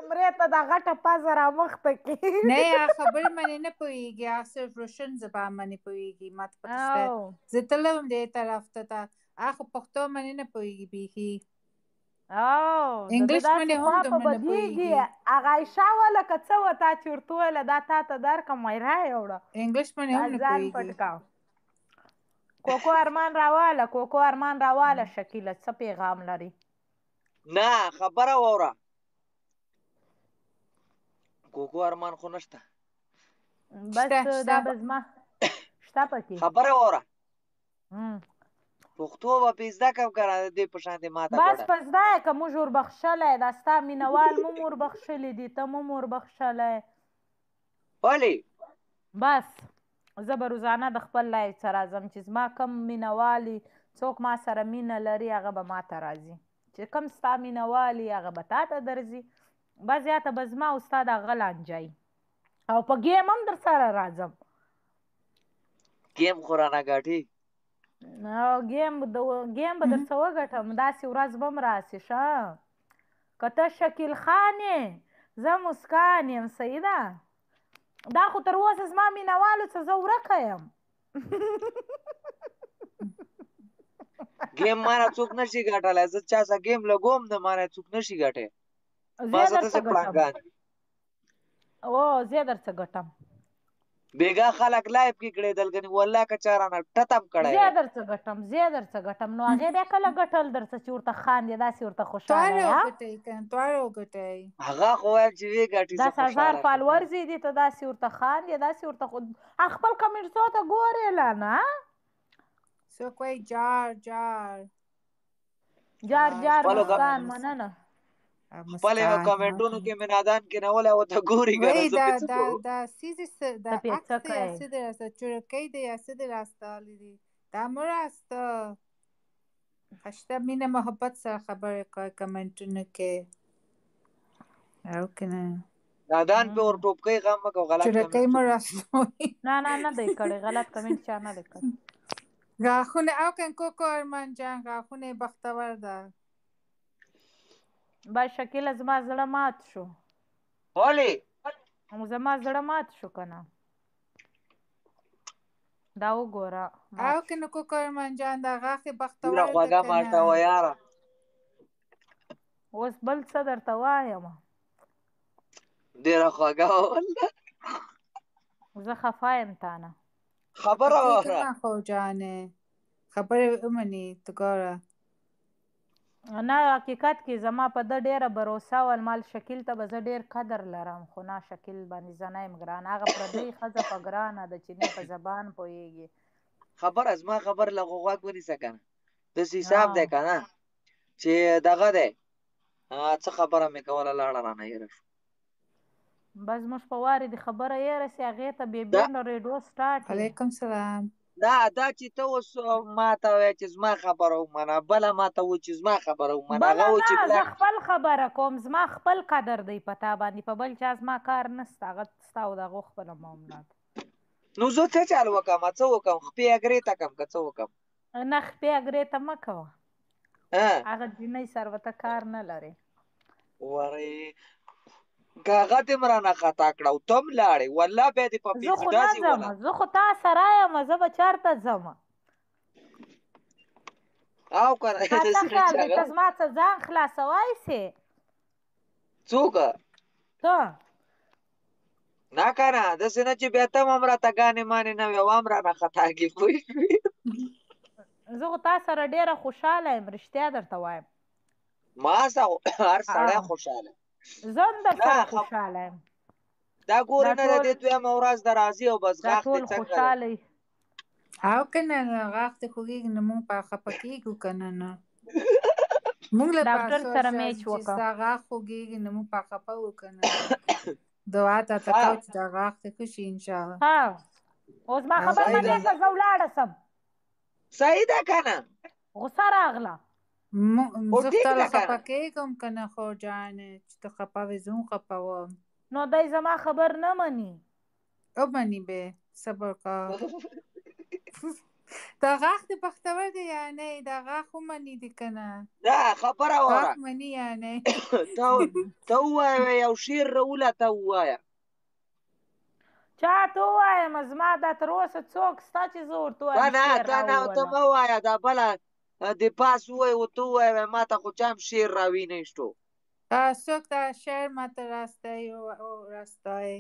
کمرې ته دا غټه پزه رامخته کړي. نه هغه خبرې منې نه پوهېږي، هغه صرف روشن زبان منې پوهېږي. ما ته پته شته زه تللی وم دې طرف ته هغه پښتو منې نه پوهېږي بیخي. انګلیش منې هم دومره نه پوهېږي. هغه عایشه وه لکه څه وه تا چې ورته وویله دا تا ته درکړم وایي راوړه. انګلیش منې هم نه پوهېږي. کوکو ارمان راواله، کوکو ارمان راواله. شکیله څه پیغام لري؟ نه خبره واوره. کوکو ارمان خو نشته. بس دا به زما شته پکې. خبره واوره. پښتو به پې زده کړم که نه د دې په شانتې ماته بس په زده یې که موږ وربخښلی دا ستا مینهوال مو م وربخښلي دي ته مو م وربخښلی. ولې؟ بس زه به روزانه د خپل لایف څخه راځم چې زما کم مینهوالي څوک ما سره مینه لري هغه به ما ته راځي، چې کم ستا مینهوالي هغه به تا ته درځي. بس یا ته به زما او ستا د هغه لانجه او په ګیم هم در سره راځم. ګیم خو رانه ګټي. ګیم به در څه وګټم، داسې ورځ به م راسي ښه که ته شکیل خان یې زه مسکان یم. صحیح ده؟ دا خو تر اوسه زما مینهوالو څه زه ورکه یم. ګیم مانه څوک نشي ګټلی. زه چا سره ګیم لګوم نه مانه څوک نشي ګټی. ما سره داسې پړانګان دي. زه در څه ګټم. بیګا خلک لایف کې کړېدل ګنې والله که چا رانه ټتم کړی. زه در څه ګټم نو هغې بیا کله ګټل در څه چې ورته خاندې داسې ورته خوشحاله تواړه وګټئ. هغه خو ویل چې ویې ګټي 10,000 فالورز یې دي ته داسې ورته خاندې داسې ورته خپل کمنټسو ته ګورې لا نه څوک وایي جار مسکان مننه. خپل یو کمنټونو کې مې نادان کېنولی او ته ګورې که نه زه پې څه کوم. دا سیزې دا عکس دی یا څه دی راسته چورکۍ دی یا څه دی راستهالی دي دا مه راسته. خشته مینه محبت سره خبرې کوئ کمنټونو کې او که نه نادان پې ور ټوپکۍ غم مه کوه. غلط چورکۍ مه راستوئ. نه دی کړی غلط کمنټ چا نه دی کړی. غاښونه او که کوکو ارمان جان غاښونه یې بختور ده. بس شکیله زما زړه مات شو. ولې؟ زما زړه مات شو که نه دا وګوره. او که نه کوکو ارمان جان دا غاښ یې بختور ډېره خوږه مالټه وه یاره. اوس بل څه درته وایم. ډېره خوږه وه والله. زه خفه یم تا نه. خبره واوره. خو جانې خبرې ومني ته ګوره. نه حقیقت کې زما په ده ډېره بروسه وه. مال شکیل ته به زه ډېر قدر لرم خو نه شکیل باندې زه نه یم ګران. هغه پردۍ ښځه په ګرانه ده چې نه په زبان پوهېږي. خبره زما خبر له غوږ ونیسه که نه داسې حساب دی که نه چې دغه دی څه خبره مې کوله لاړه رانه هېره شو. بس موږ په وارې د خبره هېره سي هغې ته بیبیانو ریډیو سټارټ. علیکم سلام. دا چې ته اوس ما ته وایې چې زما خبره ومنه بله ما ته و چې زما خبره ومنه. بله نه زه خپل خبره کوم. زما خپل قدر دی په تا باندې په بل چا زما کار نسته. هغه ستا او د هغو خپله معاملات. نو زه څه چل وکړم څه وکړم خپې اګرې ته کړم که څه وکړم. نه خپې اګرې ته مه کوه. هغه جنۍ سره به ته کار نه لرې. ورې که هغه دې م رانه خطا کړه او ته م لاړې والله بیا دې په پیسې داسې وله. زه خو تا سره یم زه به چېرته ځم. او که نه تا څه خیال دی ته زما څه ځان خلاصوی سې. څوک؟ ته. نه که نه داسې نه چې بیا ته م هم راته ګانې مانې نه وې او هم رانه خطا کړې پوه شوې. زه خو تا سره ډېره خوشحاله یم رښتیا درته وایم. ما سره هر سړی خوشحاله. زه هم در سره خوشحاله یم. دا ګورې نه د دې دویمه ورځ د راځي او بس غاښ دې څنګه خوشحاله یي. او که نه غاښ دې خوږېږي نو موږ په خفه کېږو که نه نه موږ له ډاکټر سره میچ وکړه چې ستا غاښ خوږېږي نو موږ په خفه وو که نه دعا درته کوو چې دا غاښ دې ښه شي انشاءالله. اوس ما خبر منې که زه ولاړه سم. صحیح ده که نه غوسه راغله. زه خو تاله خفه کېږم که نه خور جانې چې ته خفه وې زه هم خفه وم. نو دی زما خبر نه مني. ومني بې صبر کوه. دا غاښ د پښتورګي یا نه دا غاښ ومني دي که نه دا خبره غاښ وره مني یا نه ته ووایه یو شعر راوله ته ووایه چا ته ووایم زما دا تر اوسه څوک شته چې زه ورته ووایم شعر ته راوولم مه وایه دا بله د پاس ووایه ته ووایه ما ته خو چا هم شعر راوینهشتو څوک دا شعر ماته راستایي راستایي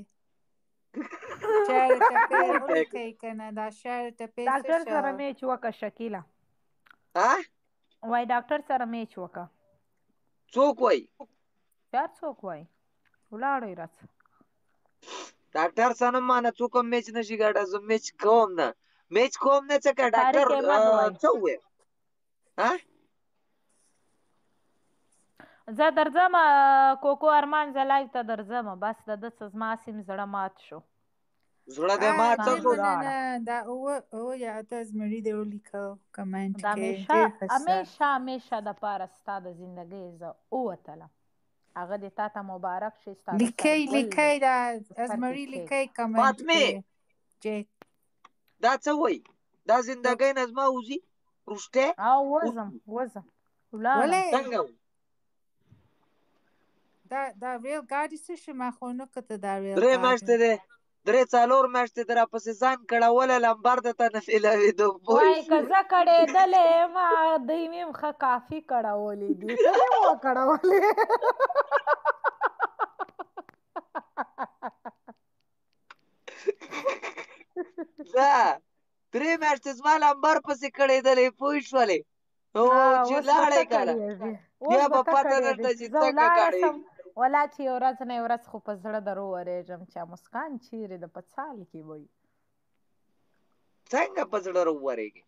شعر ټپې ولیکئ که نه دا شعر ټپې څه ډاکټر سره شو میچ وکړه شکیله ها وای ډاکټر سره میچ وکړه څوک وایي یار څوک وایي ولاړئ راڅه ډاکټر سره نه مانه څوک هم میچ نشي ګټه زه میچ کوم نه څه که ډاکټر طارق احمد وایي څه وویل زه درځم کوکو ارمان زه لایو ته درځم بس د ده څه زما سیم زړه مات شو زړه دې مات څه شو دا اوه یا اته زمري دې ولیکل کمنټ دا کې ډېر ښه همیشه د پاره ستا د زندګۍ زه ووتلم هغه دې تا ته مبارک شي لیکئ دا ازمري لیکئ کمنټ کې دا څه وایي دا زندګۍ نه زما وځي رښتیا او وځم ولاړم څنګه دا ریل ګاډي څه شي ما خو نه کته دا ریل درې میاشتې دی 3-4 میاشتې در پسې ځان کړوله لمبر د ته نه فیلوېدو وای که زه کړېدلې ما دوی مې هم ښه کافي کړولې دي ته مې مو کړولې دا 3 میاشتې زما لمبر پسې کړېدلې پوه شولې چې لاړې که نه بیا به پته درته چې څنګه کړې ولا چې یو ورځ نه یو ورځ خو په زړه در وورېږم چې مسکان چیرې ده په څال کې وي څنګه په زړه راوورېږي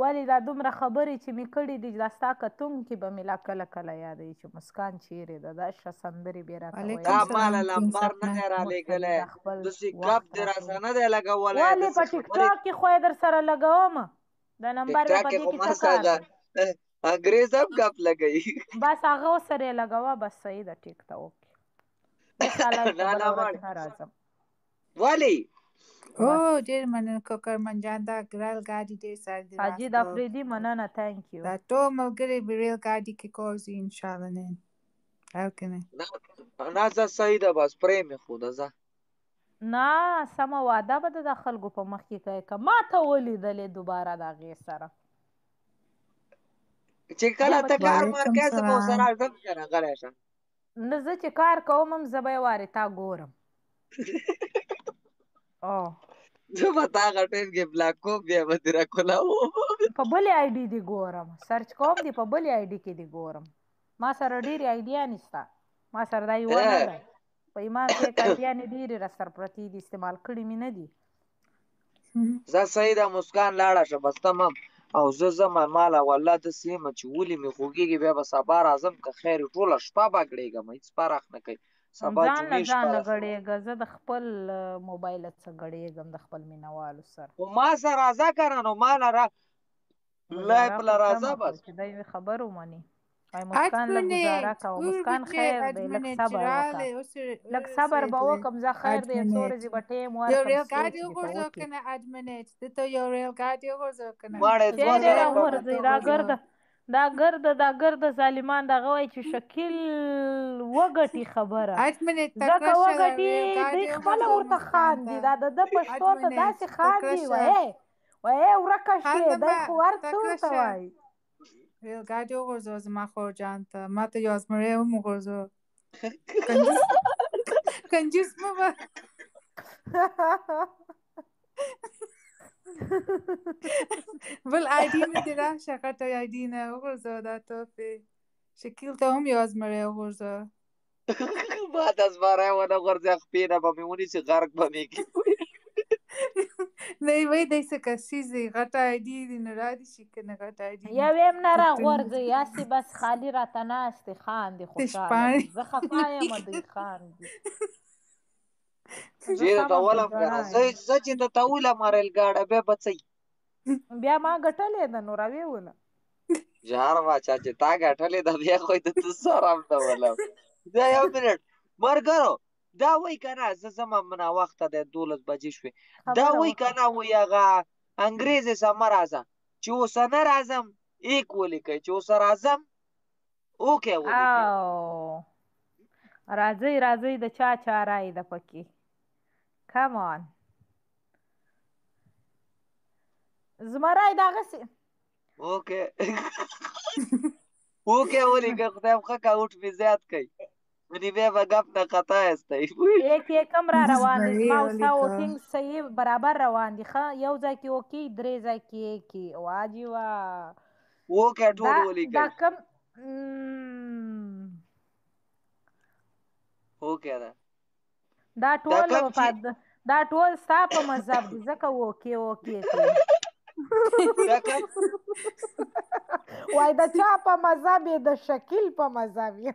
ولې دا دومره خبرې چې مې کړي دي دا ستا کتونکي به مې لا کله کله یادوي چې مسکان چیرې ده دا شه سندرې بې راته وایي دا ماله لمبر نه دی رالېږلی داسې ګپ دې راسره نه دی لګولی ولې په ټیک ټاک کې خو یې در سره لګوم د نمبر مې په دې کې څه کار دی انګریز هم ګپ لګوي بس هغه ورسره یې لګوه بس صحیح ده ټیک ته اوکې انشاءالله نه راځم ولې ډېر مننه کوکرمن جان دا ریل ګاډي ډېر سر دی حاجي افریدي مننه تhank you دا ټول ملګري به ریل ګاډي کې ګرځي انشاءالله نن او که نه نه زه صحیح ده بس پرې مې خوده زه نه سمه واده به د خلکو په مخ کې کوې که ما ته ولیدلې دوباره د هغې سره چې کله ته کار مار کوې زه به ورسره ځم که نه غلی شه نه زه چې کار کوم هم زه به یې وارې تا ګورم زه به تا هغه ټایم کې بلاک کوم بیا به دې راکولاوم په بلې آی ډي دې ګورم سرچ کوم دې په بلې آی ډي کې دې ګورم ما سره ډېرې آیډیانې شته ما سره دا یوه نه ده په ایمان فیک آیډیانې ډېرې را سره پرتې دي استعمال کړي مې نه دي زه صحیح ده مسکان لاړه شه بس تمام او زه ځم ماله والله داسې یم چې ولې مې خوږېږي بیا به سبا راځم که خیر ټوله شپه به ګړېږم هېڅ فرق نه کوي سبا جمعې شپه ځان له ګړېږه زه د خپل موبایل څخه ګړېږم د خپل مینهوالو سره خو ما سره راځه که نه نو ما نه لایف له راځه بس چې دی خبر ومني وای مسکان لږ ګزاره کوه مسکان خیر دی لږ صبر وکړه لږ صبر به وکړم زه خیر دی څو ورځې به ټایم ورکړم یو ریل ګاډي وغورځوه که نه اډمنټ دته یو ریل ګاډي وغورځوه که نه دا ګرده ظالمان دغه وایي چې شکیل وګټي خبره ځکه وګټي دوی خپله ورته خاندي دا د ده پښتو ته داسې خاندي وایي ورکه شوې دی خو هر څه ورته وایي ریل ګاډي وغورځوه زما خور جان ته ما ته یو زمری هم وغورځوه کنجوس مه به بل آیډي مې دې راشه غټه آیډي نه وغورځوه دا تحفې شکیل ته هم یو زمری وغورځوه ما ته زمری ونه غورځوه خپې نه به مې ونیسي غرق به مې کړي نه وایي دی څه کسیز دی غټه آیډي دي نه رادي شي که نه غټه آیډي یو هم نه راغورځوي هسې بس خالي راته ناستې خاندي خوشحاله زه خفه یم دوی خاندي چېرې ته ولم که نه زه چې درته ولم ریل ګاډه بیا به څه بیا ما ګټلې ده نو راویې ونه جار باچا چې تا ګټلې ده بیا خو د ته سر هم ته ولم دا یو منټ ملګرو دا وایي که نه زه ځم ناوخته دی 12 بجې شوې دا وایي که نه وایي هغه انګریز سم راځه چې اوس نه راځم ایک ولیکئ چې اوس راځم اوکې ولیکئ او راځئ راځئ د چا چا رای ده پکې کم آن زما رای دغسې اوکې اوکې ولیکئ خدای مو ښه که اوټ مې زیات کوي ونې بیا به ګپ نه خطا یستی ایک یکم را روان دي زمری زما او ستا ولیکه. ووټینګ صحیح برابر روان دي ښه یو ځای کې اوکې درې ځای کې ایکې واجی وا اوکې ټول دا ولیکئ کم اوکې ده دا ټول کم چې دا ټول ستا په مذهب دي ځکه اوکې اوکې کوي دا کم وای د چا په مذهب یې د شکیل په مذهب یې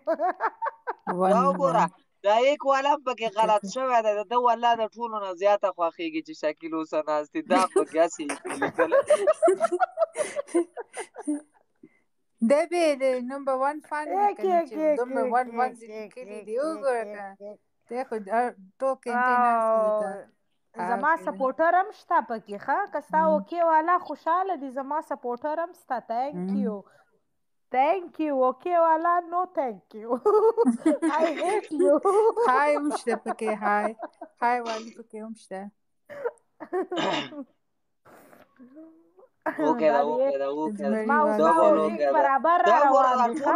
دا وګوره دا ایک والا هم پکې غلط شوی دی د ده والله د ټولو نه زیاته خوښېږي چې شکیل اوسه ناست دي دا پکې هسې ایک ولیکلی دی به د نمبر 1 فان وي که نه چې نمبر 1 لیکلي دي وګوره که دی خو ټوکې ناستې زما سپورټر هم شته پکې ښه که ستا اوکې والا خوشحاله دي زما سپورټر هم شته تhank you اوکې والا نو thank you I hate you هاي هم شته پکې هاي والی پکې هم شته اوکې ده اوکې ده اوکې ده زما او ستا ووټینګ برابر را روان دي ښه